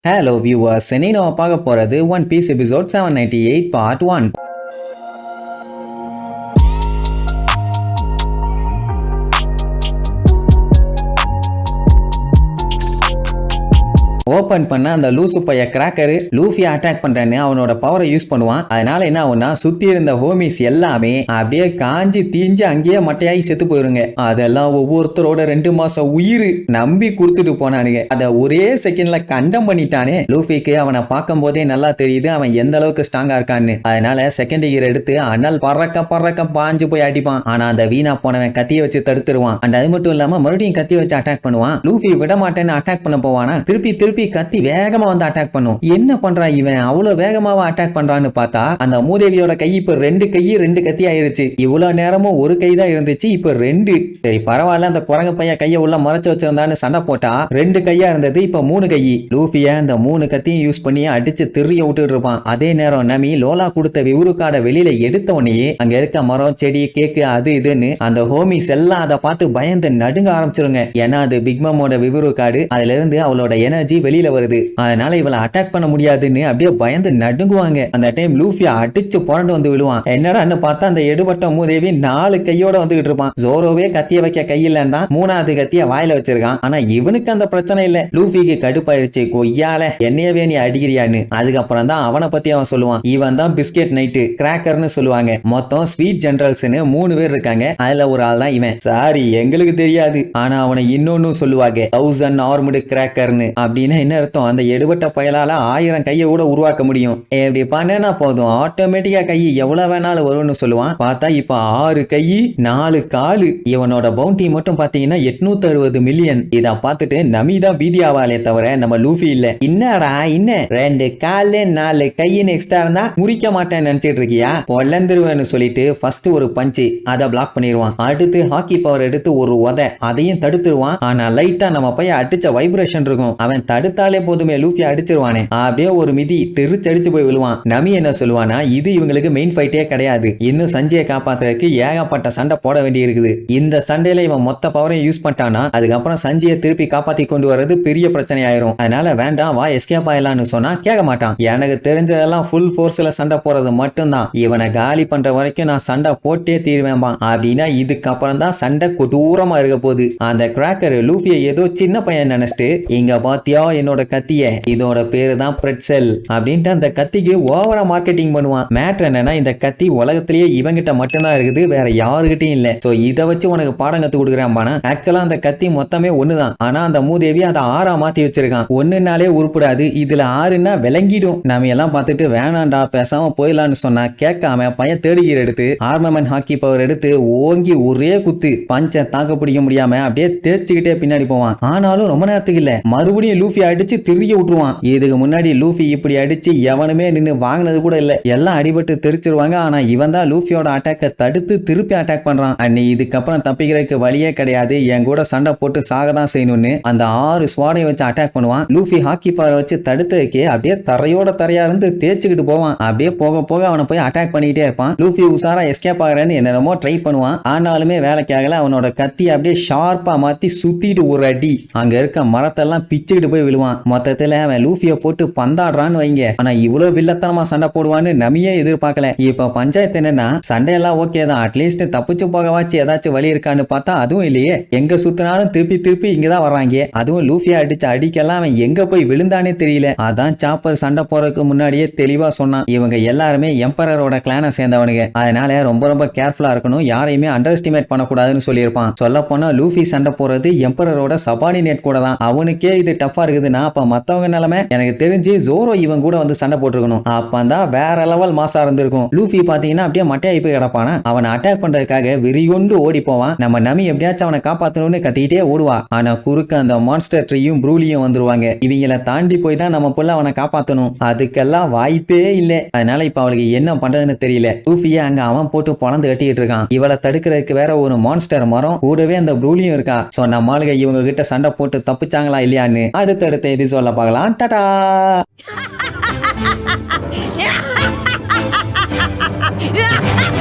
Hello viewers, இன்னைக்கு நம்ம பார்க்க போறது One Piece episode 798 part 1. Open பண்ண அந்த லூசு பைய கிராக்கரு லூஃபியை அட்டாக் பண்றேன்னு அவனோட பவரை யூஸ் பண்ணுவான். அதனால என்ன ஆகும்னா சுத்தி இருந்த ஹோமிஸ் எல்லாமே அப்படியே காஞ்சி தீஞ்சு அங்கேயே மட்டையாகி செத்து போயிருங்க. அதெல்லாம் ஒவ்வொருத்தரோட 2 மாசம் உயிர் நம்பி கொடுத்துட்டு போனானுங்க. அதை ஒரே செகண்ட்ல கண்டம் பண்ணிட்டானே. லூஃபிக்கு அவனை பார்க்கும் போதே நல்லா தெரியுது அவன் எந்த அளவுக்கு ஸ்ட்ராங்கா இருக்கான்னு. அதனால செகண்ட் கியர் எடுத்து அனல் பறக்க பாஞ்சு போய் அடிப்பான். ஆனா அந்த வீணா போனவன் கத்தியை வச்சு தடுத்துருவான். அண்ட் அது மட்டும் இல்லாம மறுபடியும் கத்தி வச்சு அட்டாக் பண்ணுவான். லூஃபி விட மாட்டேன்னு அட்டாக் பண்ண போவானா திருப்பி கத்தி வேகமா வந்து அட்டாக் பண்ணும். என்ன பண்றான் இவன் அவ்வளவு வேகமாவா அட்டாக் பண்றான்னு பார்த்தா அந்த மூதேவியோட கை இப்ப 2 கத்தி ஆயிருச்சு. இவ்வளவு நேரமும் ஒரு கை தான் இருந்துச்சு, இப்ப 2. சரி பரவாயில்ல, அந்த குரங்கு பையன் கையை உள்ள மறைச்சு வச்சிருந்தான்னு சண்டை போட்டா 2 கையா இருந்தது, இப்ப 3 கை. லூஃபிய அந்த 3 கத்தியும் யூஸ் பண்ணி அடிச்சு திரிய விட்டுட்டு இருப்பான். அதே நேரம் நமி லோலா கொடுத்த விவுரு கார்டை வெளியில எடுத்த உடனே அங்க இருக்க மரம் செடி கேக்கு அது இதுன்னு அந்த ஹோமிஸ் எல்லாம் அதை பார்த்து பயந்து நடுங்க ஆரம்பிச்சிருங்க. ஏன்னா அது பிக்மமோட விவுரு கார்டு, அதுல இருந்து அவளோட எனர்ஜி வெளியில வருது. அதனால இவளை அட்டாக் பண்ண முடியாதுன்னு அப்படியே பயந்து நடுங்குவாங்க. அந்த டைம் லூஃபியா அடிச்சு புரண்டு வந்து விழுவான். என்னடான்னு பார்த்தா அந்த எடுபட்ட மூதேவி 4 கையோட வந்துகிட்டு இருப்பான். ஜோரோவே கத்திய வைக்க கை இல்லன்னா 3வது கத்திய வாயில வச்சிருக்கான். ஆனா இவனுக்கு அந்த பிரச்சனை இல்ல. லூஃபிக்கு கடுப்பாயிருச்சு, கொய்யால என்னையவே நீ அடிக்கிறியான்னு. அதுக்கப்புறம் தான் அவனை பத்தி அவன் சொல்லுவான். இவன் தான் பிஸ்கெட் நைட்டு கிராக்கர்னு சொல்லுவாங்க. மொத்தம் ஸ்வீட் ஜெனரல்ஸ்னு 3 பேர் இருக்காங்க. அதுல ஒரு ஆள் தான் இவன். சாரி எங்களுக்கு தெரியாது, ஆனா அவனை இன்னொன்னு சொல்லுவாங்க 1000 ஆர்ம்டு கிராக்கர்னு. அப்படின்னு என்ன அர்த்தம்? அந்த எடுபட்ட பயலால 1000 கையை கூட உருவாக்க முடியும். எப்படி பண்ணா போதும் ஆட்டோமேட்டிக்கா கை எவ்வளவு வேணாலும் வரும்னு சொல்லுவான். பார்த்தா இப்ப 6 கை 4 காலு. இவனோட பவுண்டி மட்டும் பாத்தீங்கன்னா 860 மில்லியன். இத பார்த்துட்டு நமிதான் பீதியாவாலே தவிர நம்ம லூஃபி இல்ல. என்னடா இன்னும் 2 காலு 4 கைன்னு எக்ஸ்ட்ரா இருந்தா முறிக்க மாட்டேன்னு நினைச்சிட்டு இருக்கியா? பொல்லந்துருவேன்னு சொல்லிட்டு ஃபர்ஸ்ட் ஒரு பஞ்சு அதை பிளாக் பண்ணிடுவான். அடுத்து ஹாக்கி பவர் எடுத்து ஒரு உதை அதையும் தடுத்துருவான். ஆனா லைட்டா நம்ம பையன் அடிச்ச வைப்ரேஷன் இருக்கும். அவன் தடுத்தாலே போதுமே லூஃபி அடிச்சிருவானே. அப்படியே ஒரு மிதி தெரிச்சு போய் விழுவான். நமி என்ன சொல்லுவானா, இது இவங்களுக்கு மெயின் ஃபைட்டே கிடையாது, இன்னும் சஞ்சயை காப்பாத்துறதுக்கு ஏகப்பட்ட சண்டை போட வேண்டி இருக்குது. இந்த சண்டையில இவன் மொத்த பவரையும் யூஸ் பண்ணிட்டானா அதுக்கப்புறம் சஞ்சயை திருப்பி காப்பாத்தி கொண்டு வர்றது பெரிய பிரச்சனை ஆயிரும். அதனால வேண்டாம் வா எஸ்கேப் ஆயிடலாம்னு சொன்னா கேட்க மாட்டான். எனக்கு தெரிஞ்சதெல்லாம் ஃபுல் ஃபோர்ஸ்ல சண்டை போறது மட்டும்தான். இவனை காலி பண்ற வரைக்கும் நான் சண்டை போட்டே தீருவேன்பா. அப்படின்னா இதுக்கப்புறம் தான் சண்டை கொடூரமா இருக்க போகுது. அந்த கிராக்கர் லூஃபியை ஏதோ சின்ன பையன் நினைச்சிட்டு, இங்க பாத்தியா என்னோட கத்திய, இதோட பேரு தான் பிரெட்செல் அப்படின்ட்டு அந்த கத்திக்கு ஓவரா மார்க்கெட்டிங் பண்ணுவான். மேட்டர் என்னன்னா இந்த கத்தி உலகத்திலேயே இவங்கிட்ட மட்டும்தான் இருக்குது, வேற யாருகிட்டையும் இல்ல. சோ இதை வச்சு உனக்கு பாடம் கத்து கொடுக்குறான். ஆக்சுவலா அந்த கத்தி மொத்தமே ஒண்ணுதான். ஆனா அந்த மூதேவி அதை 6ஆ மாத்தி வச்சிருக்கான். 1னாலே உருப்படாது, இதுல 6ன்னா விளங்கிடும். நம்ம எல்லாம் பார்த்துட்டு வேணாண்டா பேசாம போயிடலான்னு சொன்னா கேட்காம பையன் தேடுகிற எடுத்து ஆர்மமன் ஹாக்கி பவர் எடுத்து ஓங்கி ஒரே குத்து பஞ்ச தாக்க பிடிக்க முடியாம அப்படியே தேய்ச்சிக்கிட்டே பின்னாடி போவான். ஆனாலும் ரொம்ப நேரத்துக்கு இல்ல, மறுபடியும் லூஃபி அடிச்சு திரிய விட்டுருவான். இதுக்கு முன்னாடி லூஃபி இப்படி அடிச்சு எவனுமே நின்று வாங்கினது கூட இல்ல. எல்லாம் அடிபட்டு தெரிச்சிருவாங்க. ஆனா இவன் தான் லூஃபியோட அட்டாக்க தடுத்து திருப்பி அட்டாக் பண்றான். அன்னி இதுக்கப்புறம் தப்பிக்கிறதுக்கு வழியே கிடையாது, என் கூட சண்டை போட்டு சாக தான் செய்யணும்னு அந்த 6 ஸ்வாடையும் வச்சு அட்டாக் பண்ணுவான். லூஃபி ஹாக்கி பவரை வச்சு தடுத்ததுக்கே அப்படியே தரையா இருந்து தேய்ச்சிக்கிட்டு போவான். அப்படியே போக போக அவனை போய் அட்டாக் பண்ணிக்கிட்டே இருப்பான். லூஃபி உசாரா எஸ்கேப் ஆகிறேன்னு என்னென்னமோ ட்ரை பண்ணுவான். ஆனாலுமே வேலைக்காகல. அவனோட கத்தி அப்படியே ஷார்ப்பா மாத்தி சுத்திட்டு ஒரு அடி அங்க இருக்க மரத்தெல்லாம் பிச்சுக்கிட்டு போய் விழுவான். மொத்தத்துல அவன் லூஃபியை போட்டு பந்தாடுறான்னு வைங்க. ஆனா இவ்வளவு வில்லத்தனமா சண்டை போடுவான்னு நமியே எதிர்பார்க்கல. இப்ப பஞ்சாயத்து என்னன்னா சண்டையெல்லாம் ஓகே தான், அட்லீஸ்ட் தப்பிச்சு போகவாச்சு ஏதாச்சும் வழி இருக்கான்னு பார்த்தா அதுவும் இல்லையே. எங்க சுத்தினாலும் திருப்பி இங்கதான் வர்றாங்க. அதுவும் லூஃபியா அடிச்சு அடிக்கலாம் அவன் எங்க போய் விழுந்தானே தெரியல. அதான் சாப்பர் சண்டை போறதுக்கு முன்னாடியே தெளிவா சொன்னான், இவங்க எல்லாருமே எம்பரரோட கிளானை சேர்ந்தவனுங்க, அதனால ரொம்ப கேர்ஃபுல்லா இருக்கணும், யாரையுமே அண்டர் எஸ்டிமேட் பண்ணக்கூடாதுன்னு சொல்லியிருப்பான். சொல்ல போனா லூஃபி சண்டை போறது எம்பரரோட சபார்டினேட் கூட தான். அவனுக்கே இது டஃபா இருக்குதுன்னா அப்ப மத்தவங்க நிலைமை எனக்கு தெரிஞ்சு ஜோரோ இவன் கூட வந்து சண்டை போட்டுருக்கணும். அப்பந்தான் வேற லெவல் மாசா இருந்திருக்கும். லூஃபி பாத்தீங்கன்னா அப்படியே மட்டையாகி போய் கிடப்பானா. அவனை அட்டாக் பண்றதுக்காக விரிகொண்டு ஓடி போவான். நம்ம நமி எப்படியாச்சும் அவனை காப்பாத்தணும்னு கத்திக்கிட்டே ஓடுவா. ஆனா குறுக்க அந்த மான்ஸ்டர் ட்ரீயும் ப்ரூலியும் வந்துருவாங்க. இவங்களை தாண்டி போய் தான் நம்ம புள்ள அவனை காப்பாத்தணும். அதுக்கெல்லாம் வாய்ப்பே இல்லை. அதனால இப்ப அவளுக்கு என்ன பண்றதுன்னு தெரியல. லூஃபியை அங்க அவன் போட்டு பொழந்து கட்டிட்டு இருக்கான். இவளை தடுக்கிறதுக்கு வேற ஒரு மான்ஸ்டர் மரம் கூடவே அந்த ப்ரூலியும் இருக்கா. சோ நம்ம ஆளுங்க இவங்க கிட்ட சண்டை போட்டு தப்பிச்சாங்களா இல்லையான்னு அடுத்தடுத்த எபிசோட்ல பார்க்கலாம். டாடா. Yeah!